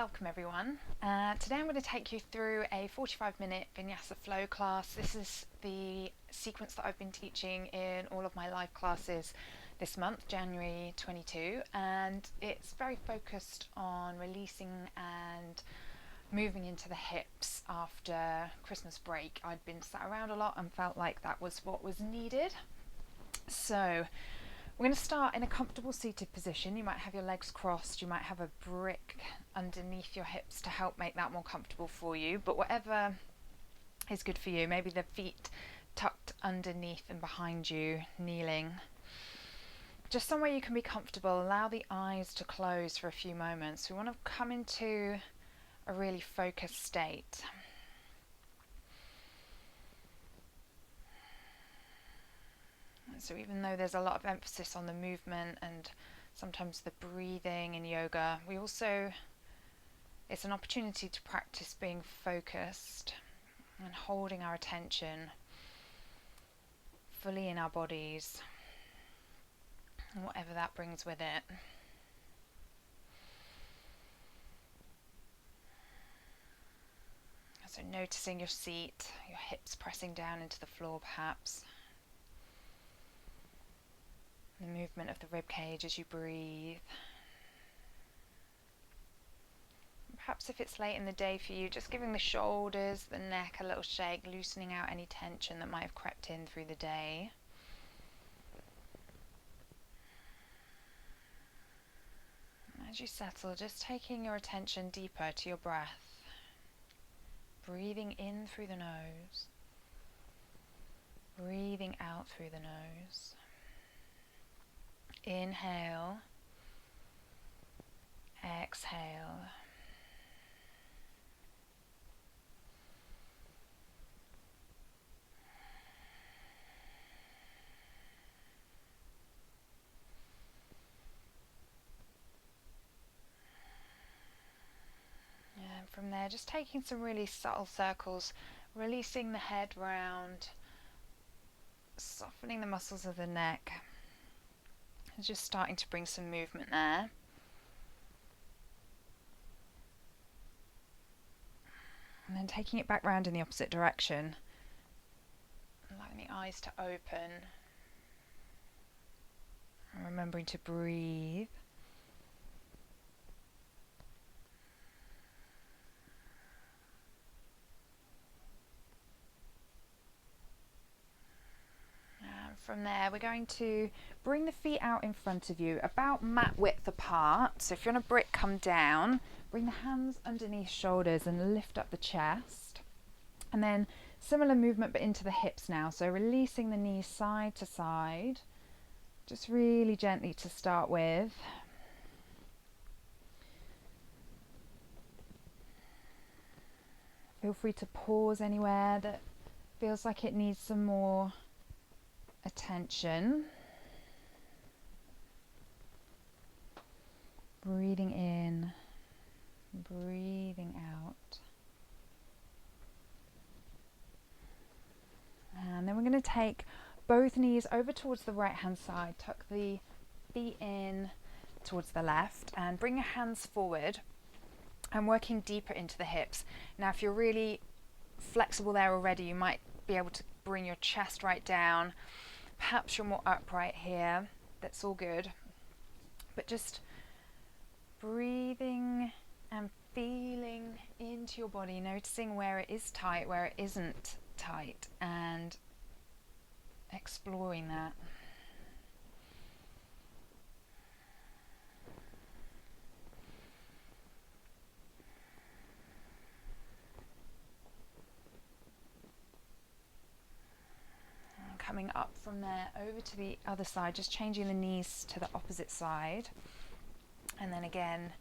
welcome everyone. Today I'm going to take you through a 45-minute Vinyasa flow class. This is the sequence that I've been teaching in all of my live classes this month, January 22, and it's very focused on releasing and moving into the hips after Christmas break. I'd been sat around a lot and felt like that was what was needed. So we're going to start in a comfortable seated position. You might have your legs crossed, you might have a brick underneath your hips to help make that more comfortable for you, but whatever is good for you. Maybe the feet tucked underneath and behind you, kneeling. Just somewhere you can be comfortable. Allow the eyes to close for a few moments. We want to come into a really focused state. So even though there's a lot of emphasis on the movement and sometimes the breathing in yoga, it's an opportunity to practice being focused and holding our attention fully in our bodies, and whatever that brings with it. So noticing your seat, your hips pressing down into the floor perhaps. The movement of the rib cage as you breathe. Perhaps if it's late in the day for you, just giving the shoulders, the neck a little shake, loosening out any tension that might have crept in through the day. As you settle, just taking your attention deeper to your breath. Breathing in through the nose. Breathing out through the nose. Inhale, exhale. And from there, just taking some really subtle circles, releasing the head round, softening the muscles of the neck. Just starting to bring some movement there. And then taking it back round in the opposite direction. Allowing the eyes to open. And remembering to breathe. From there, we're going to bring the feet out in front of you, about mat width apart. So if you're on a brick, come down. Bring the hands underneath shoulders and lift up the chest. And then similar movement, but into the hips now. So releasing the knees side to side. Just really gently to start with. Feel free to pause anywhere that feels like it needs some more attention. Breathing in, breathing out. And then we're going to take both knees over towards the right hand side, tuck the feet in towards the left and bring your hands forward and working deeper into the hips. Now if you're really flexible there already, you might be able to bring your chest right down. Perhaps you're more upright here, that's all good. But just breathing and feeling into your body, noticing where it is tight, where it isn't tight, and exploring that. Coming up from there over to the other side, just changing the knees to the opposite side, and then again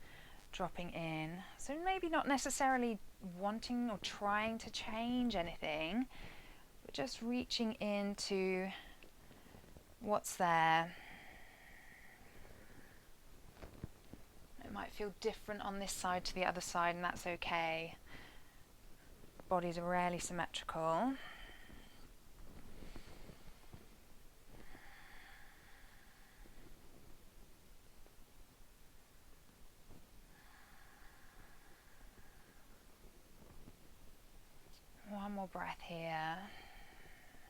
dropping in. So maybe not necessarily wanting or trying to change anything, but just reaching into what's there. It might feel different on this side to the other side, and that's okay. Bodies are rarely symmetrical. breath here.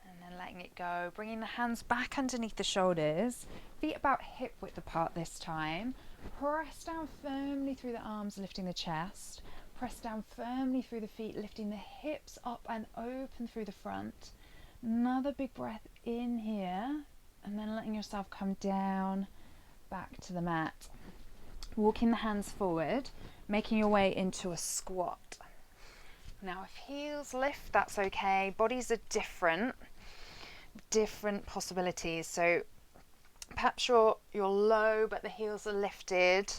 And then letting it go, bringing the hands back underneath the shoulders, feet about hip width apart this time. Press down firmly through the arms, lifting the chest. Press down firmly through the feet, lifting the hips up and open through the front. Another big breath in here, and then letting yourself come down back to the mat. Walking the hands forward, making your way into a squat. Now if heels lift, that's okay. Bodies are different possibilities. So perhaps you're low but the heels are lifted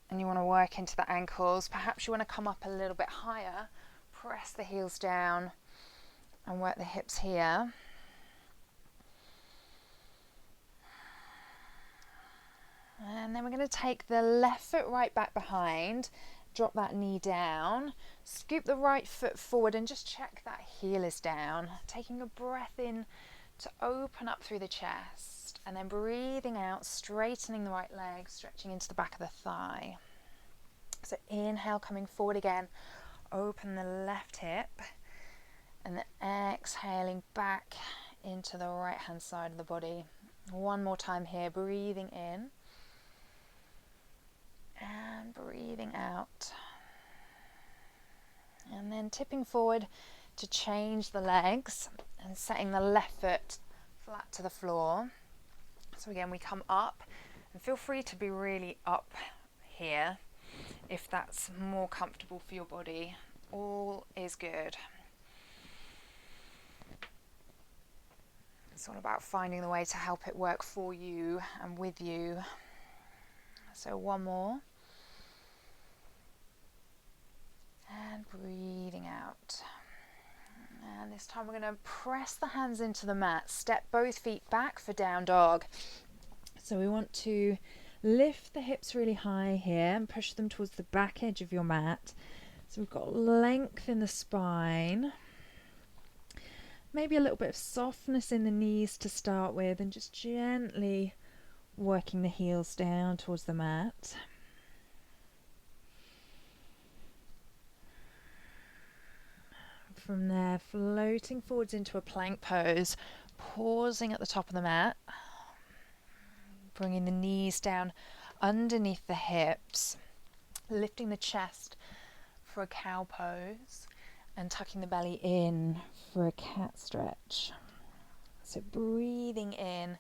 and you want to work into the ankles. Perhaps you want to come up a little bit higher, press the heels down and work the hips here. And then we're going to take the left foot right back behind, drop that knee down, scoop the right foot forward and just check that heel is down. Taking a breath in to open up through the chest and then breathing out, straightening the right leg, stretching into the back of the thigh. So inhale, coming forward again, open the left hip and then exhaling back into the right hand side of the body. One more time here, breathing in and breathing out. And then tipping forward to change the legs and setting the left foot flat to the floor. So again, we come up and feel free to be really up here if that's more comfortable for your body. All is good. It's all about finding the way to help it work for you and with you. So one more. And breathing out. And this time we're going to press the hands into the mat. Step both feet back for down dog. So we want to lift the hips really high here and push them towards the back edge of your mat. So we've got length in the spine. Maybe a little bit of softness in the knees to start with, and just gently working the heels down towards the mat. From there, floating forwards into a plank pose, pausing at the top of the mat, bringing the knees down underneath the hips, lifting the chest for a cow pose, and tucking the belly in for a cat stretch. So breathing in,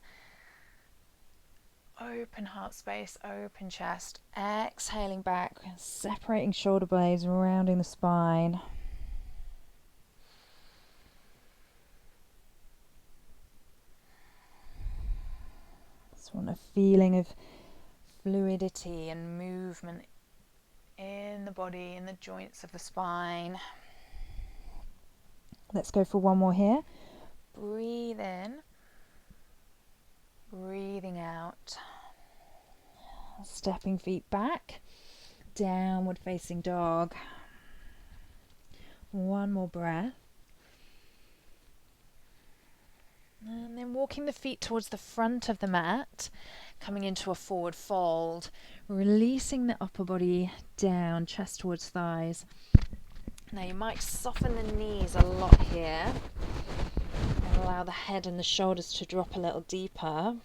open heart space, open chest, exhaling back, separating shoulder blades, rounding the spine. Just want a feeling of fluidity and movement in the body, in the joints of the spine. Let's go for one more here. Breathe in, breathing out. Stepping feet back, downward facing dog. One more breath. And then walking the feet towards the front of the mat, coming into a forward fold, releasing the upper body down, chest towards thighs. Now you might soften the knees a lot here and allow the head and the shoulders to drop a little deeper.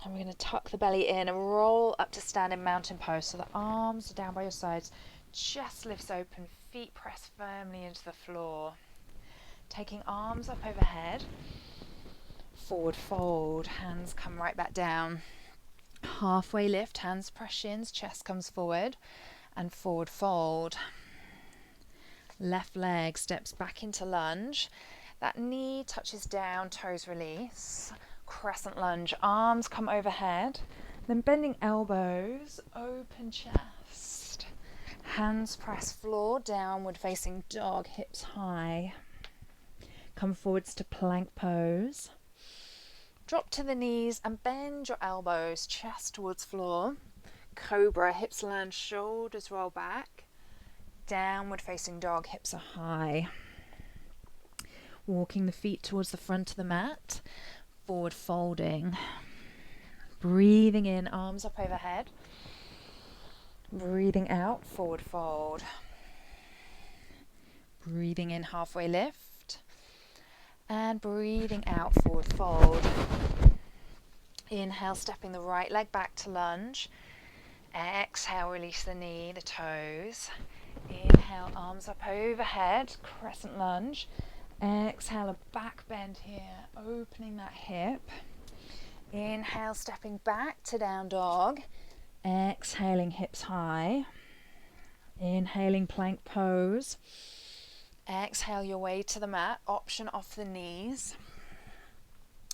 And we're going to tuck the belly in and roll up to standing mountain pose. So the arms are down by your sides, chest lifts open, feet press firmly into the floor. Taking arms up overhead, forward fold, hands come right back down. Halfway lift, hands press shins, chest comes forward, and forward fold. Left leg steps back into lunge. That knee touches down, toes release. Crescent lunge, arms come overhead, then bending elbows, open chest. Hands press floor, downward facing dog, hips high. Come forwards to plank pose. Drop to the knees and bend your elbows, chest towards floor. Cobra, hips land, shoulders roll back. Downward facing dog, hips are high. Walking the feet towards the front of the mat. Forward folding. Breathing in, arms up overhead. Breathing out, forward fold. Breathing in, halfway lift. And breathing out, forward fold. Inhale, stepping the right leg back to lunge. Exhale, release the knee, the toes. Inhale, arms up overhead, crescent lunge. Exhale, a back bend here, opening that hip. Inhale, stepping back to down dog. Exhaling, hips high. Inhaling, plank pose. Exhale your way to the mat, option off the knees.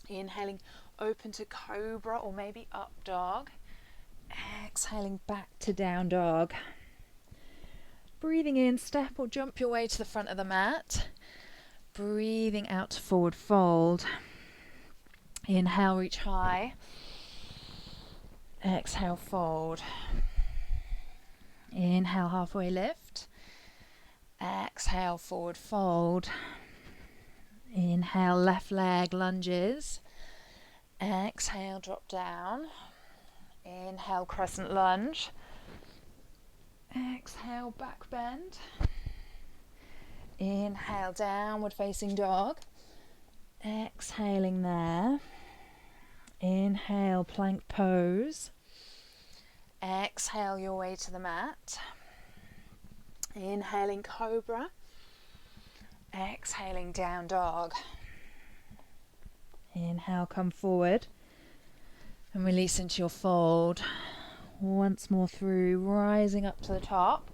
Inhaling, open to cobra or maybe up dog. Exhaling back to down dog. Breathing in, step or jump your way to the front of the mat. Breathing out to forward fold. Inhale, reach high. Exhale, fold. Inhale, halfway lift. Exhale, forward fold. Inhale, left leg lunges. Exhale, drop down. Inhale, crescent lunge. Exhale, back bend. Inhale, downward facing dog. Exhaling there. Inhale, plank pose. Exhale your way to the mat. Inhaling, cobra. Exhaling, down dog. Inhale, come forward. And release into your fold. Once more through, rising up to the top.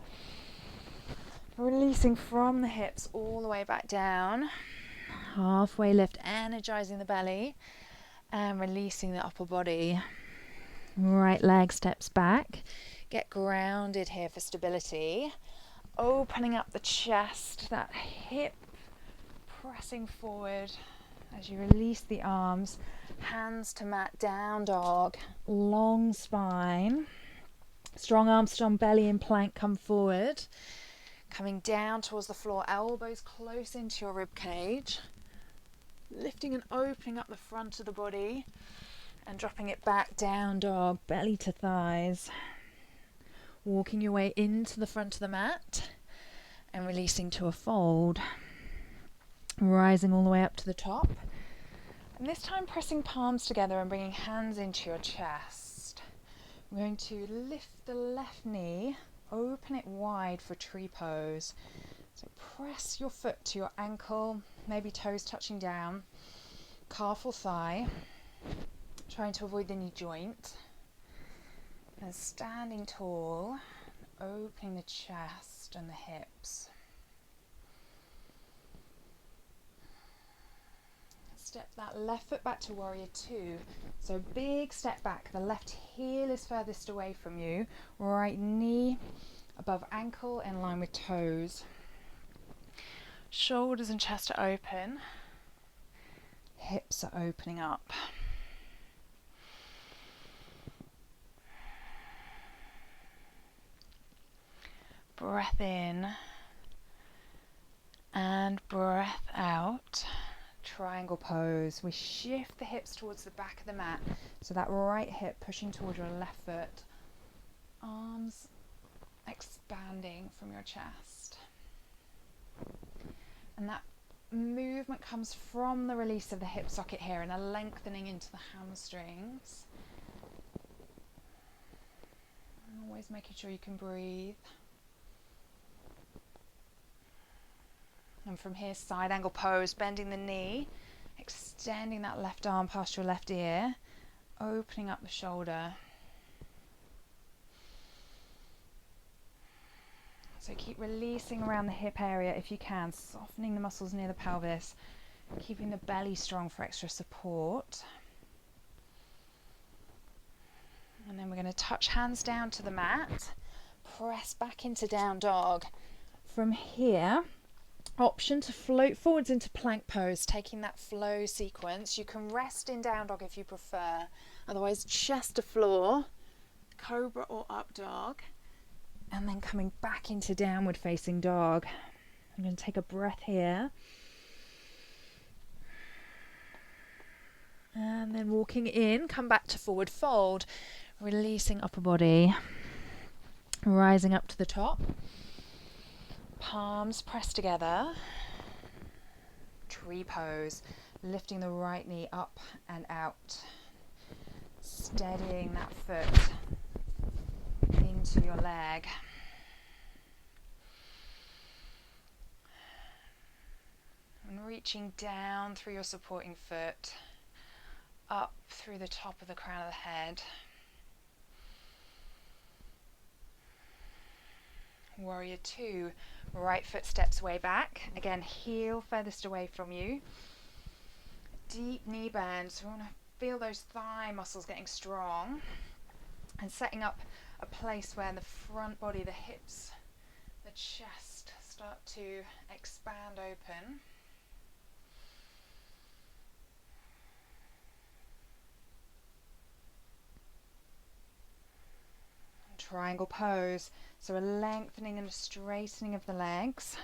Releasing from the hips all the way back down. Halfway lift, energizing the belly. And releasing the upper body. Right leg steps back. Get grounded here for stability. Opening up the chest, that hip pressing forward as you release the arms. Hands to mat, down dog. Long spine. Strong arms, strong belly in plank, come forward. Coming down towards the floor, elbows close into your rib cage. Lifting and opening up the front of the body. And dropping it back, down dog, belly to thighs. Walking your way into the front of the mat and releasing to a fold. Rising all the way up to the top. And this time pressing palms together and bringing hands into your chest. I'm going to lift the left knee, open it wide for tree pose. So press your foot to your ankle, maybe toes touching down, calf or thigh. Trying to avoid the knee joint. And standing tall, opening the chest and the hips. Step that left foot back to warrior two. So big step back, the left heel is furthest away from you. Right knee above ankle in line with toes. Shoulders and chest are open. Hips are opening up. Breath in and breath out. Triangle pose. We shift the hips towards the back of the mat. So that right hip pushing towards your left foot. Arms expanding from your chest. And that movement comes from the release of the hip socket here and a lengthening into the hamstrings. And always making sure you can breathe. And from here, side angle pose, bending the knee, extending that left arm past your left ear, opening up the shoulder. So keep releasing around the hip area if you can, softening the muscles near the pelvis, keeping the belly strong for extra support. And then we're going to touch hands down to the mat, press back into down dog. From here, option to float forwards into plank pose, taking that flow sequence. You can rest in down dog if you prefer, otherwise chest to floor, cobra or up dog, and then coming back into downward facing dog. I'm going to take a breath here, and then walking in, come back to forward fold, releasing upper body, Rising up to the top. Palms pressed together. Tree pose. Lifting the right knee up and out. Steadying that foot into your leg. And reaching down through your supporting foot, up through the top of the crown of the head. Warrior two, right foot steps way back. Again, heel furthest away from you. Deep knee bend, so we want to feel those thigh muscles getting strong. And setting up a place where the front body, the hips, the chest start to expand open. Triangle pose, so a lengthening and a straightening of the legs.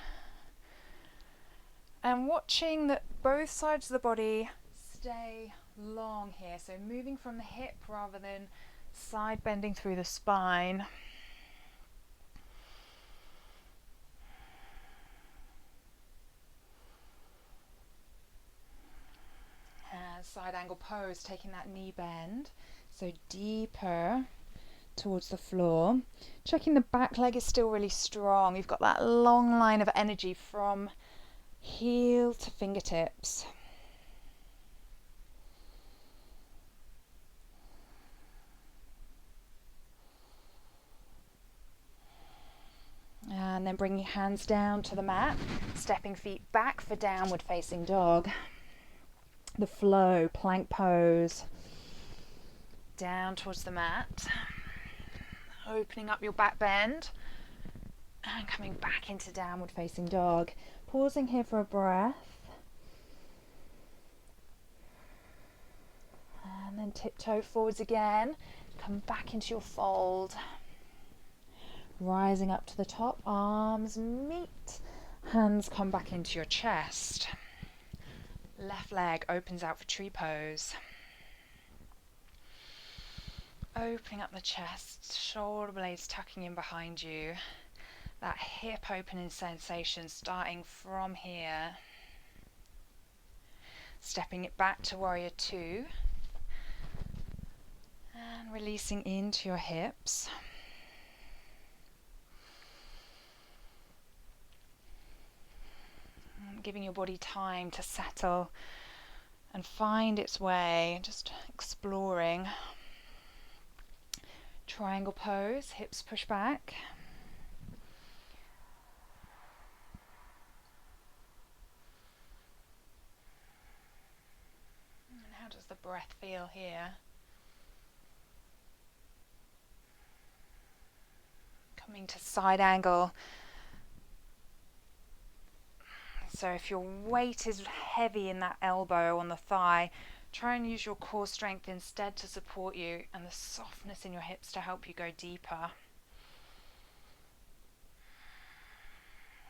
And watching that both sides of the body stay long here, so moving from the hip rather than side bending through the spine. And side angle pose, taking that knee bend, so deeper towards the floor. Checking the back leg is still really strong. You've got that long line of energy from heel to fingertips. And then bringing hands down to the mat, stepping feet back for downward facing dog. The flow, plank pose, down towards the mat. Opening up your back bend and coming back into downward facing dog. Pausing here for a breath. And then tiptoe forwards again. Come back into your fold. Rising up to the top, arms meet. Hands come back into your chest. Left leg opens out for tree pose. Opening up the chest, shoulder blades tucking in behind you. That hip opening sensation starting from here. Stepping it back to warrior two. And releasing into your hips. And giving your body time to settle and find its way, just exploring. Triangle pose, hips push back. And how does the breath feel here? Coming to side angle. So if your weight is heavy in that elbow on the thigh, try and use your core strength instead to support you, and the softness in your hips to help you go deeper.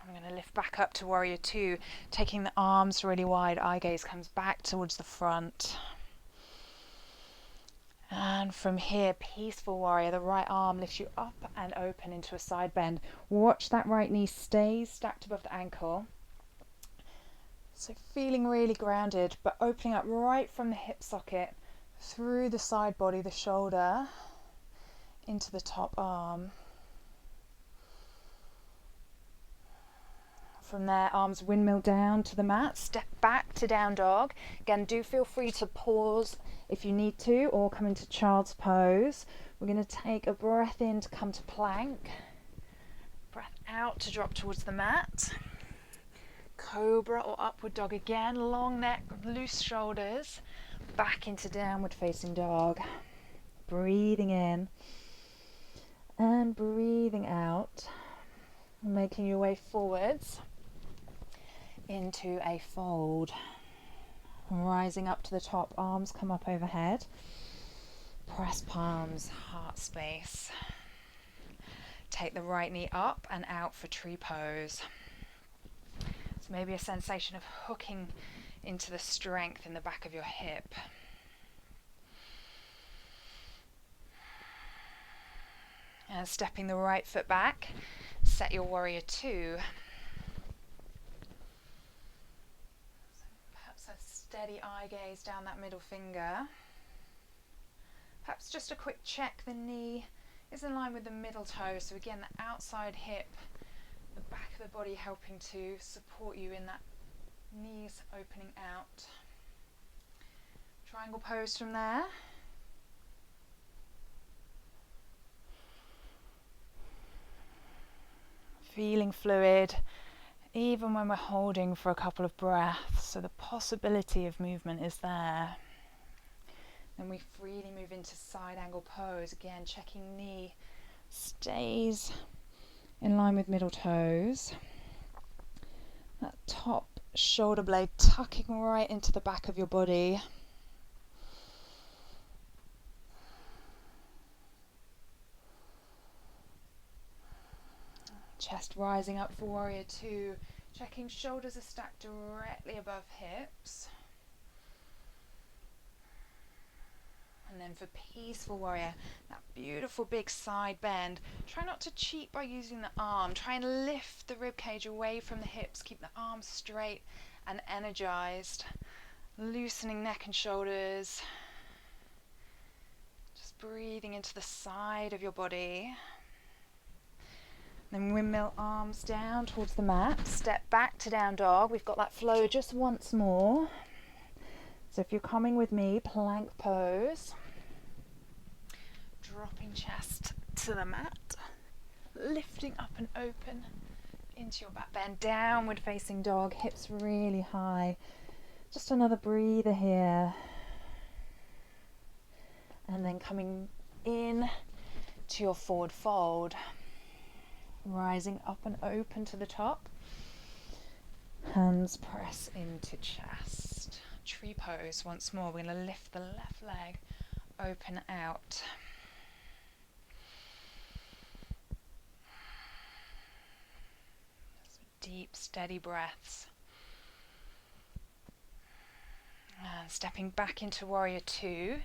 I'm going to lift back up to warrior two, taking the arms really wide. Eye gaze comes back towards the front. And from here, peaceful warrior, the right arm lifts you up and open into a side bend. Watch that right knee stay stacked above the ankle. So feeling really grounded, but opening up right from the hip socket, through the side body, the shoulder, into the top arm. From there, arms windmill down to the mat, step back to down dog. Again, do feel free to pause if you need to, or come into child's pose. We're going to take a breath in to come to plank. Breath out to drop towards the mat. Cobra or upward dog again, long neck, loose shoulders, back into downward facing dog. Breathing in and breathing out, making your way forwards into a fold. Rising up to the top, arms come up overhead. Press palms, heart space. Take the right knee up and out for tree pose. So maybe a sensation of hooking into the strength in the back of your hip. And stepping the right foot back, set your warrior two. So perhaps a steady eye gaze down that middle finger. Perhaps just a quick check the knee is in line with the middle toe. So again, the outside hip, the back of the body helping to support you in that knees opening out. Triangle pose from there. Feeling fluid, even when we're holding for a couple of breaths, so the possibility of movement is there. Then we freely move into side angle pose, again checking knee stays in line with middle toes. That top shoulder blade tucking right into the back of your body. Chest rising up for warrior two, checking shoulders are stacked directly above hips. And then for peaceful warrior, that beautiful big side bend. Try not to cheat by using the arm. Try and lift the rib cage away from the hips. Keep the arms straight and energized. Loosening neck and shoulders. Just breathing into the side of your body. Then windmill arms down towards the mat. Step back to down dog. We've got that flow just once more. So if you're coming with me, plank pose. Dropping chest to the mat. Lifting up and open into your back bend. Downward facing dog. Hips really high. Just another breather here. And then coming in to your forward fold. Rising up and open to the top. Hands press into chest. Tree pose once more. We're going to lift the left leg open out. Some deep, steady breaths. And stepping back into warrior two.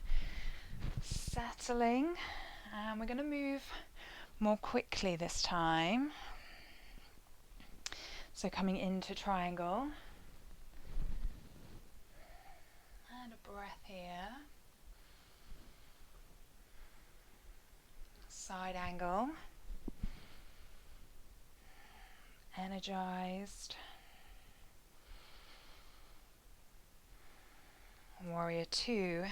Settling. And we're going to move more quickly this time. So coming into triangle. And a breath here. Side angle. Energized. Warrior two.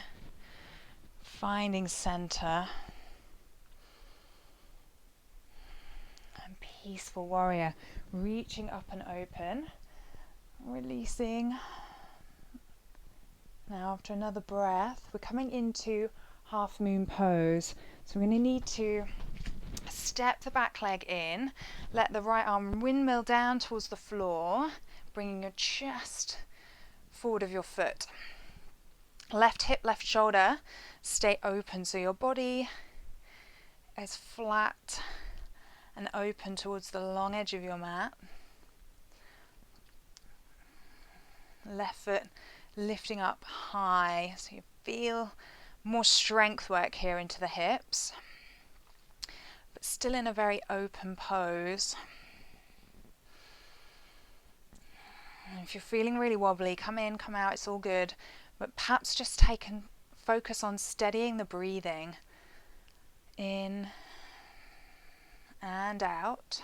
Finding center. Peaceful warrior, reaching up and open, releasing. Now after another breath, we're coming into half moon pose. So we're going to need to step the back leg in, let the right arm windmill down towards the floor, bringing your chest forward of your foot. Left hip, left shoulder, stay open so your body is flat and open towards the long edge of your mat. Left foot lifting up high, so you feel more strength work here into the hips, but still in a very open pose. And if you're feeling really wobbly, come in, come out, it's all good, but perhaps just take and focus on steadying the breathing in and out.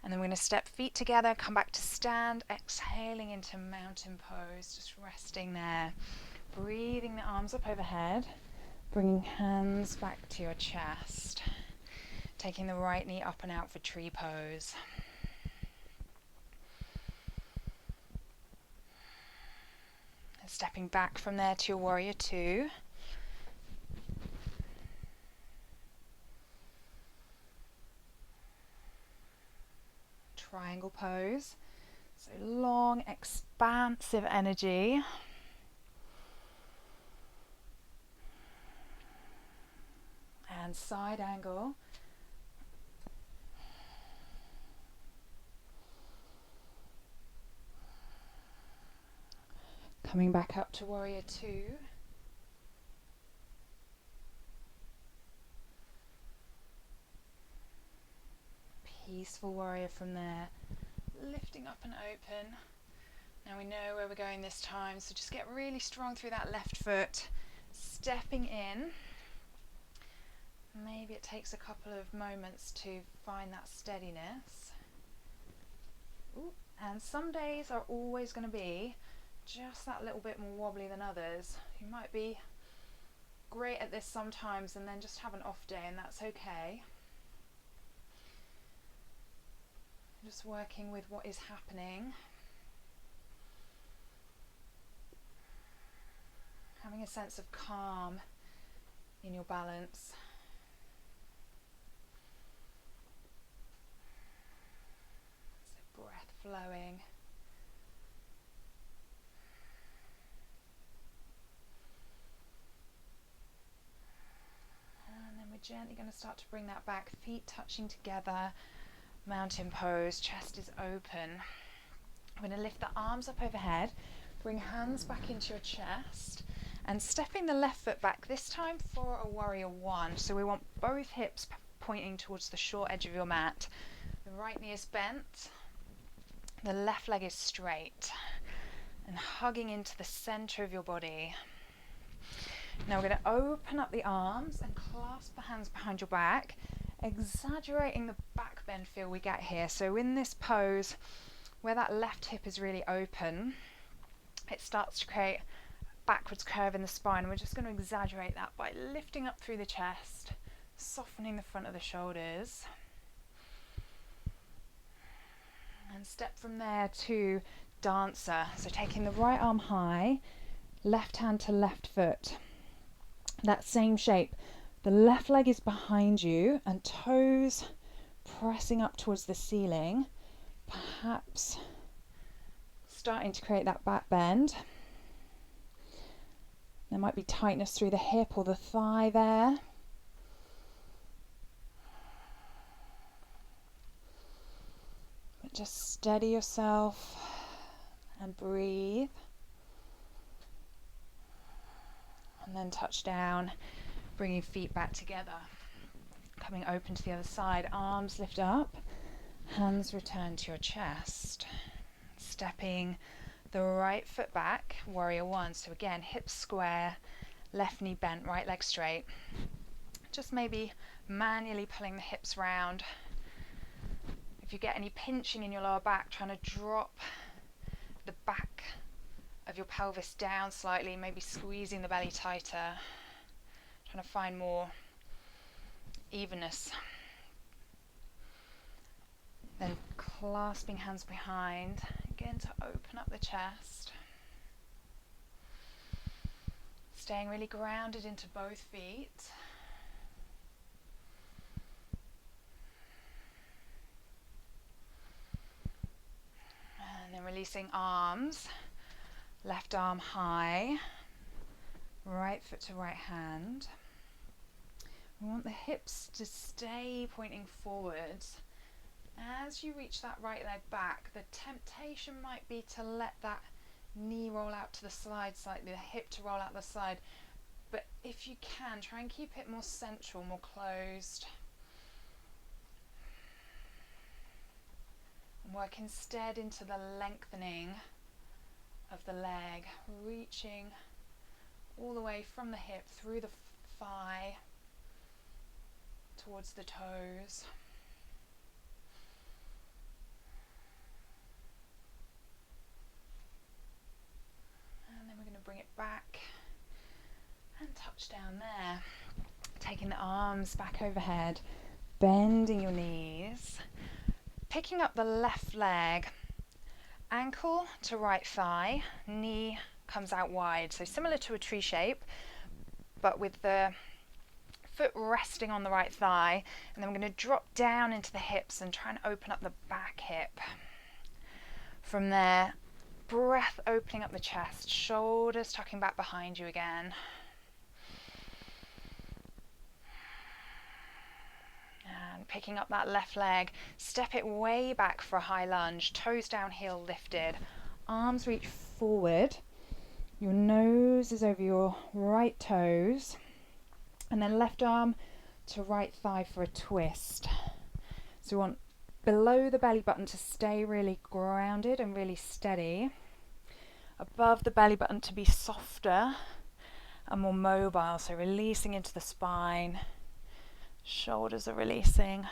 And then we're going to step feet together, come back to stand, exhaling into mountain pose, just resting there. Breathing the arms up overhead, bringing hands back to your chest. Taking the right knee up and out for tree pose. And stepping back from there to your warrior two. Triangle pose, so long, expansive energy. And side angle. Coming back up to warrior two. peaceful warrior from there. Lifting up and open. Now we know where we're going this time, so just get really strong through that left foot. Stepping in. Maybe it takes a couple of moments to find that steadiness. Ooh. And some days are always going to be just that little bit more wobbly than others. You might be great at this sometimes and then just have an off day, and that's okay. Just working with what is happening. Having a sense of calm in your balance. So breath flowing. And then we're gently going to start to bring that back, feet touching together. Mountain pose, chest is open. I'm going to lift the arms up overhead, bring hands back into your chest, and stepping the left foot back, this time for a warrior one. So we want both hips pointing towards the short edge of your mat. The right knee is bent, the left leg is straight, and hugging into the center of your body. Now we're going to open up the arms and clasp the hands behind your back, exaggerating the back bend feel we get here. So in this pose, where that left hip is really open, it starts to create a backwards curve in the spine. We're just going to exaggerate that by lifting up through the chest, softening the front of the shoulders. And step from there to dancer. So taking the right arm high, left hand to left foot. That same shape. The left leg is behind you and toes pressing up towards the ceiling, perhaps starting to create that back bend. There might be tightness through the hip or the thigh there. But just steady yourself and breathe. And then touch down. Bringing feet back together, coming open to the other side, arms lift up, hands return to your chest. Stepping the right foot back, warrior one. So again, hips square, left knee bent, right leg straight. Just maybe manually pulling the hips round. If you get any pinching in your lower back, trying to drop the back of your pelvis down slightly, maybe squeezing the belly tighter. Trying to find more evenness. Then clasping hands behind, again to open up the chest. Staying really grounded into both feet. And then releasing arms, left arm high, right foot to right hand. We want the hips to stay pointing forwards. As you reach that right leg back, the temptation might be to let that knee roll out to the side slightly, the hip to roll out the side. But if you can, try and keep it more central, more closed. And work instead into the lengthening of the leg, reaching all the way from the hip through the thigh towards the toes. And then we're going to bring it back and touch down there. Taking the arms back overhead, bending your knees, picking up the left leg, ankle to right thigh, knee comes out wide. So similar to a tree shape, but with the foot resting on the right thigh, and then we're going to drop down into the hips and try and open up the back hip. From there, breath opening up the chest, shoulders tucking back behind you again. And picking up that left leg, step it way back for a high lunge, toes down, heel lifted, arms reach forward, your nose is over your right toes, and then left arm to right thigh for a twist. So we want below the belly button to stay really grounded and really steady. Above the belly button to be softer and more mobile, so releasing into the spine. Shoulders are releasing.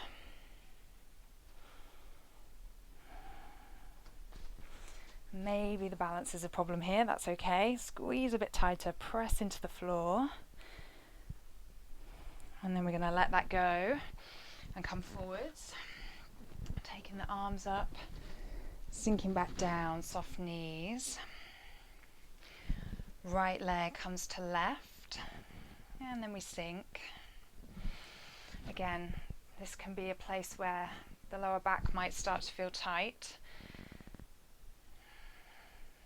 Maybe the balance is a problem here, that's okay. Squeeze a bit tighter, press into the floor. And then we're going to let that go and come forwards. Taking the arms up, sinking back down, soft knees. Right leg comes to left, and then we sink. Again, this can be a place where the lower back might start to feel tight.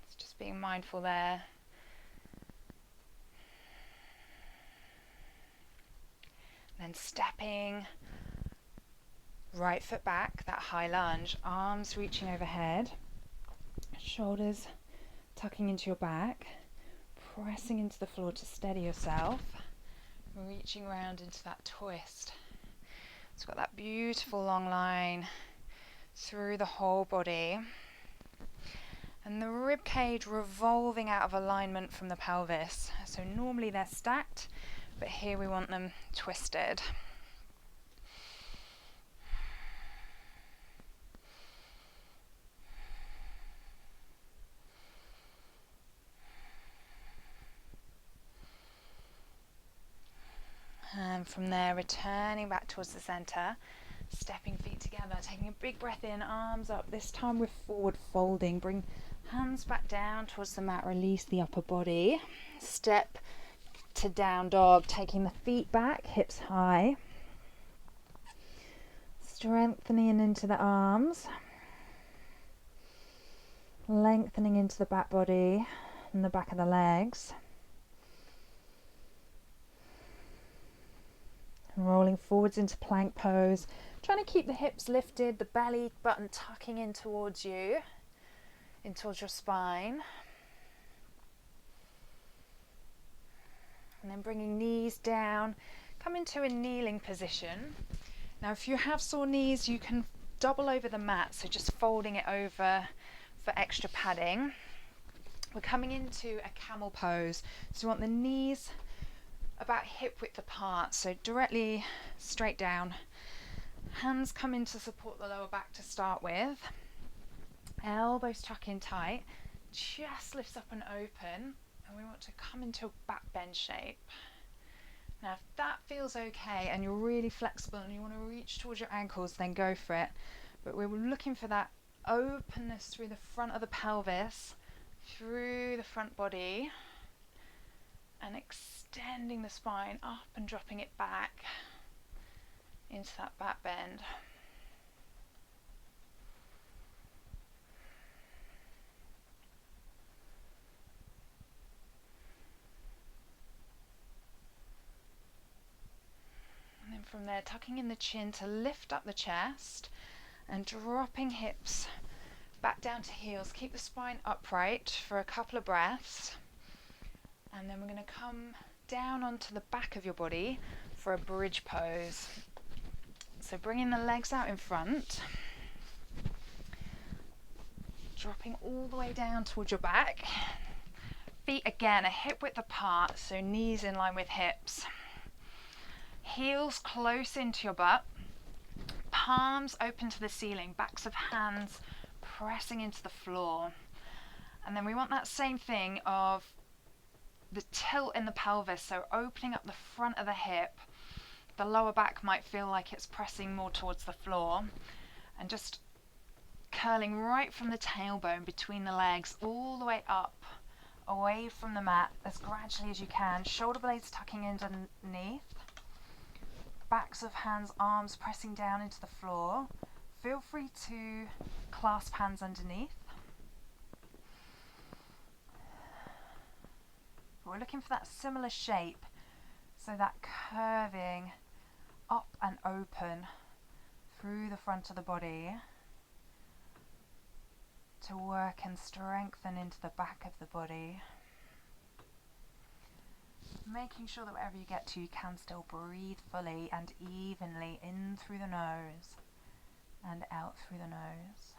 It's just being mindful there. Then stepping, right foot back, that high lunge, arms reaching overhead, shoulders tucking into your back, pressing into the floor to steady yourself, reaching round into that twist. It's got that beautiful long line through the whole body, and the rib cage revolving out of alignment from the pelvis. So normally they're stacked, but here we want them twisted. And from there, returning back towards the center, stepping feet together, taking a big breath in, arms up. This time we're forward folding. Bring hands back down towards the mat, release the upper body. Step to down dog, taking the feet back, hips high. Strengthening into the arms. Lengthening into the back body and the back of the legs. Rolling forwards into plank pose, trying to keep the hips lifted, the belly button tucking in towards you, in towards your spine. And then bringing knees down, come into a kneeling position. Now if you have sore knees, you can double over the mat, so just folding it over for extra padding. We're coming into a camel pose, so you want the knees about hip width apart, so directly straight down. Hands come in to support the lower back to start with. Elbows tuck in tight. Chest lifts up and open, and we want to come into a back bend shape. Now if that feels okay and you're really flexible and you want to reach towards your ankles, then go for it. But we're looking for that openness through the front of the pelvis, through the front body, and extending the spine up and dropping it back into that back bend. And then from there, tucking in the chin to lift up the chest and dropping hips back down to heels. Keep the spine upright for a couple of breaths. And then we're going to come down onto the back of your body for a bridge pose. So bringing the legs out in front, dropping all the way down towards your back. Feet again, a hip width apart, so knees in line with hips. Heels close into your butt, palms open to the ceiling, backs of hands pressing into the floor. And then we want that same thing of the tilt in the pelvis, so opening up the front of the hip. The lower back might feel like it's pressing more towards the floor, and just curling right from the tailbone between the legs all the way up, away from the mat as gradually as you can. Shoulder blades tucking underneath, backs of hands, arms pressing down into the floor. Feel free to clasp hands underneath. We're looking for that similar shape, so that curving up and open through the front of the body to work and strengthen into the back of the body. Making sure that wherever you get to, you can still breathe fully and evenly in through the nose and out through the nose.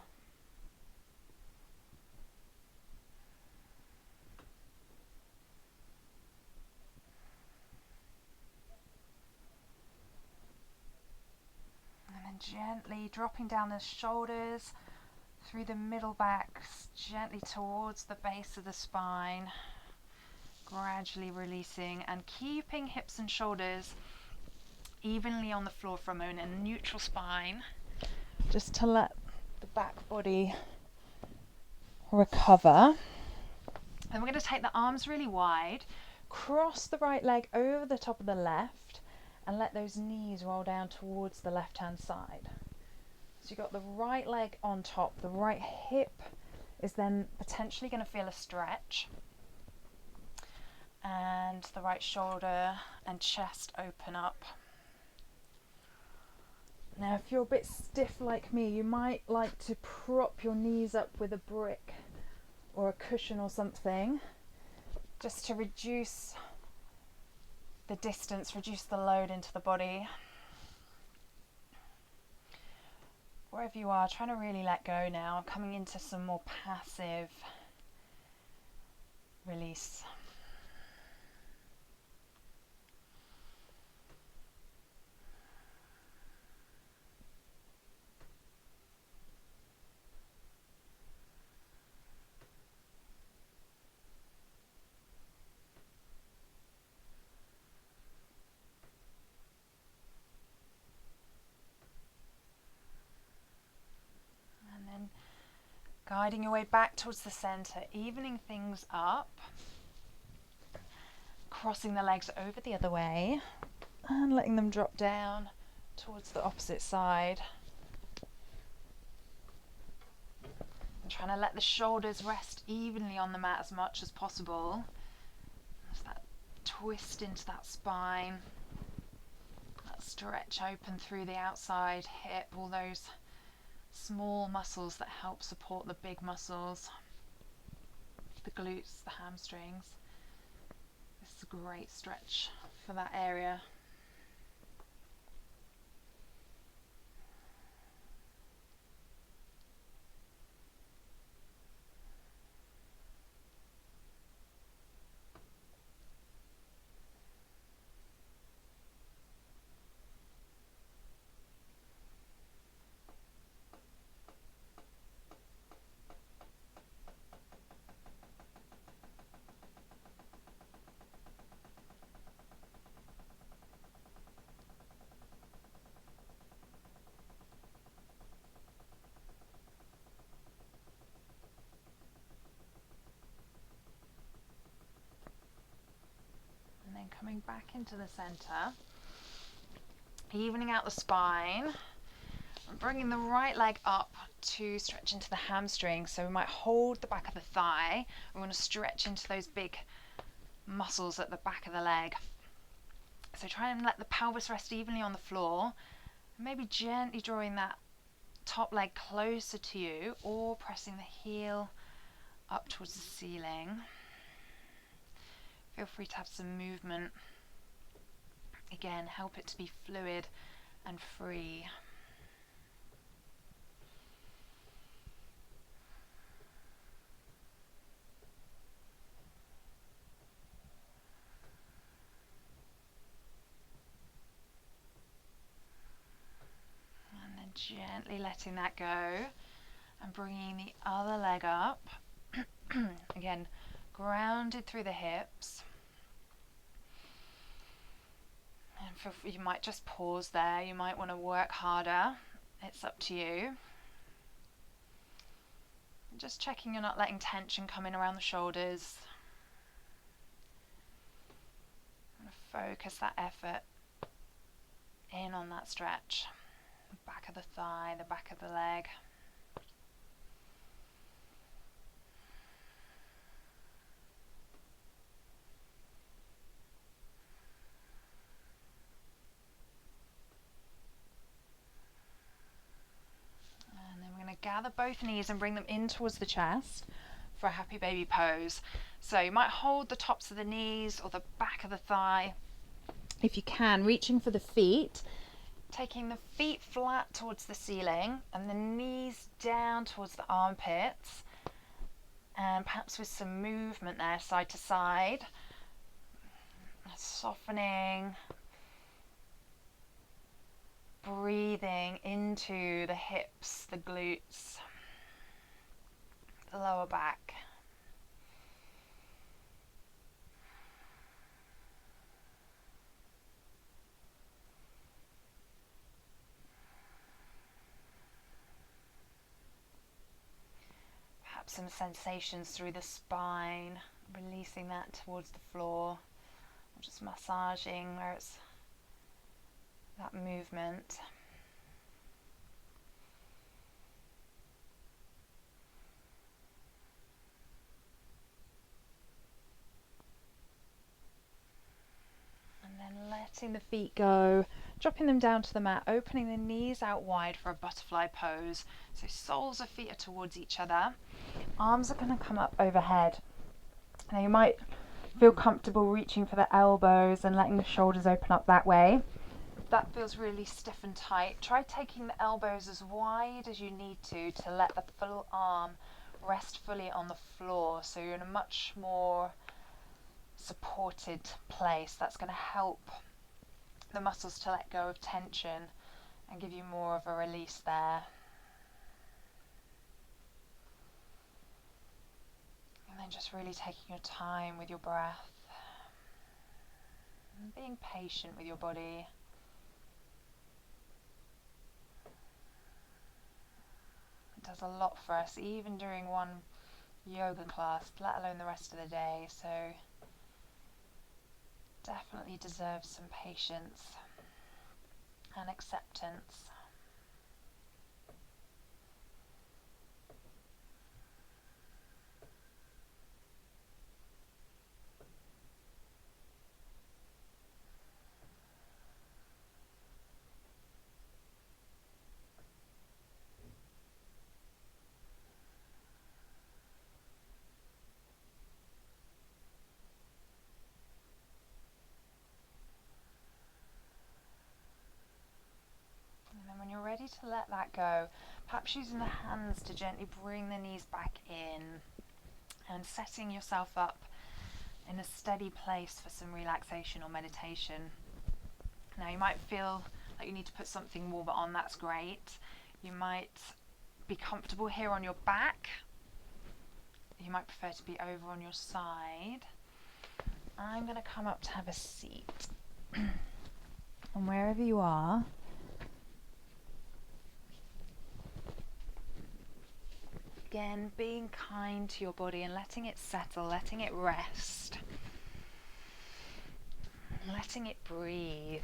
And then gently dropping down the shoulders through the middle back, gently towards the base of the spine, gradually releasing and keeping hips and shoulders evenly on the floor for a moment in a neutral spine, just to let the back body recover. Then we're going to take the arms really wide, cross the right leg over the top of the left, and let those knees roll down towards the left hand side. So you've got the right leg on top, the right hip is then potentially going to feel a stretch, and the right shoulder and chest open up. Now if you're a bit stiff like me, you might like to prop your knees up with a brick or a cushion or something, just to reduce the distance, reduce the load into the body. Wherever you are, trying to really let go now, coming into some more passive release. Guiding your way back towards the center, evening things up, crossing the legs over the other way and letting them drop down towards the opposite side. And trying to let the shoulders rest evenly on the mat as much as possible. There's that twist into that spine, that stretch open through the outside hip, all those small muscles that help support the big muscles, the glutes, the hamstrings. This is a great stretch for that area. Coming back into the center, evening out the spine, and bringing the right leg up to stretch into the hamstring. So we might hold the back of the thigh. We want to stretch into those big muscles at the back of the leg. So try and let the pelvis rest evenly on the floor, maybe gently drawing that top leg closer to you or pressing the heel up towards the ceiling. Feel free to have some movement. Again, help it to be fluid and free. And then gently letting that go and bringing the other leg up. Again, grounded through the hips. And you might just pause there. You might want to work harder. It's up to you. Just checking you're not letting tension come in around the shoulders. Focus that effort in on that stretch. The back of the thigh, the back of the leg. Gather both knees and bring them in towards the chest for a happy baby pose. So you might hold the tops of the knees or the back of the thigh if you can, reaching for the feet, Taking the feet flat towards the ceiling and the knees down towards the armpits, and perhaps with some movement there side to side, softening, breathing into the hips, the glutes, the lower back. Perhaps some sensations through the spine, releasing that towards the floor, or just massaging where it's that movement. And then letting the feet go, dropping them down to the mat, opening the knees out wide for a butterfly pose. So soles of feet are towards each other. Arms are going to come up overhead. Now you might feel comfortable reaching for the elbows and letting the shoulders open up that way. If that feels really stiff and tight, try taking the elbows as wide as you need to let the full arm rest fully on the floor, so you're in a much more supported place. That's going to help the muscles to let go of tension and give you more of a release there. And then just really taking your time with your breath and being patient with your body. It does a lot for us, even during one yoga class, let alone the rest of the day. So definitely deserves some patience and acceptance. And then when you're ready to let that go, perhaps using the hands to gently bring the knees back in and setting yourself up in a steady place for some relaxation or meditation. Now you might feel like you need to put something warmer on, that's great. You might be comfortable here on your back. You might prefer to be over on your side. I'm going to come up to have a seat. And wherever you are, again, being kind to your body and letting it settle, letting it rest, letting it breathe.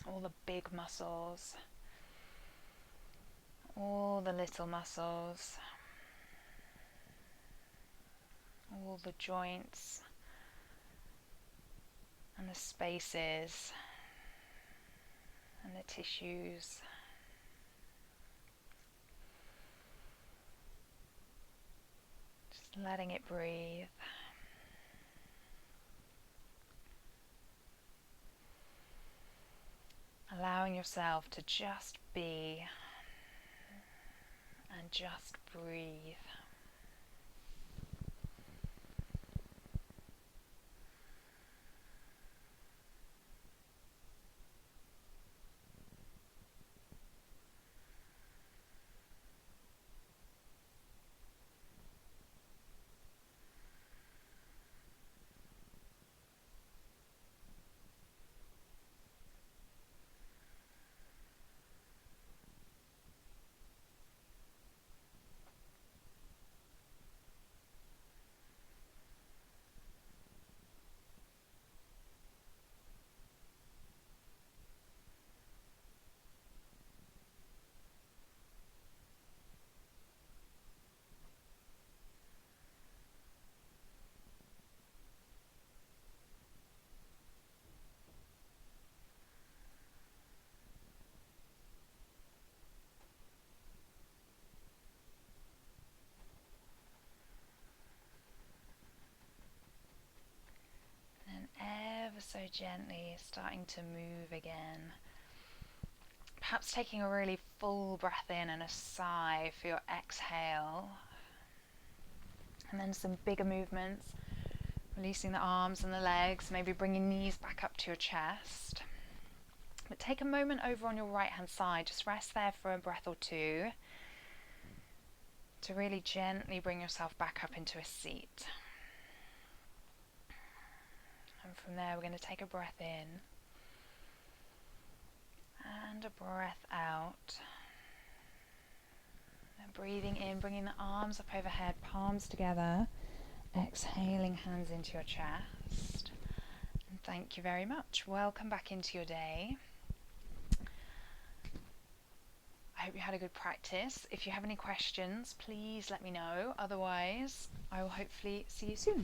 All the big muscles, all the little muscles, all the joints and the spaces and the tissues. Just letting it breathe. Allowing yourself to just be and just breathe. gently starting to move again. Perhaps taking a really full breath in and a sigh for your exhale. And then some bigger movements, releasing the arms and the legs, maybe bringing knees back up to your chest. But take a moment over on your right hand side, just rest there for a breath or two to really gently bring yourself back up into a seat. And from there we're going to take a breath in and a breath out. And breathing in, bringing the arms up overhead, palms together. Exhaling, hands into your chest. And thank you very much. Welcome back into your day. I hope you had a good practice. If you have any questions, please let me know. Otherwise, I will hopefully see you soon.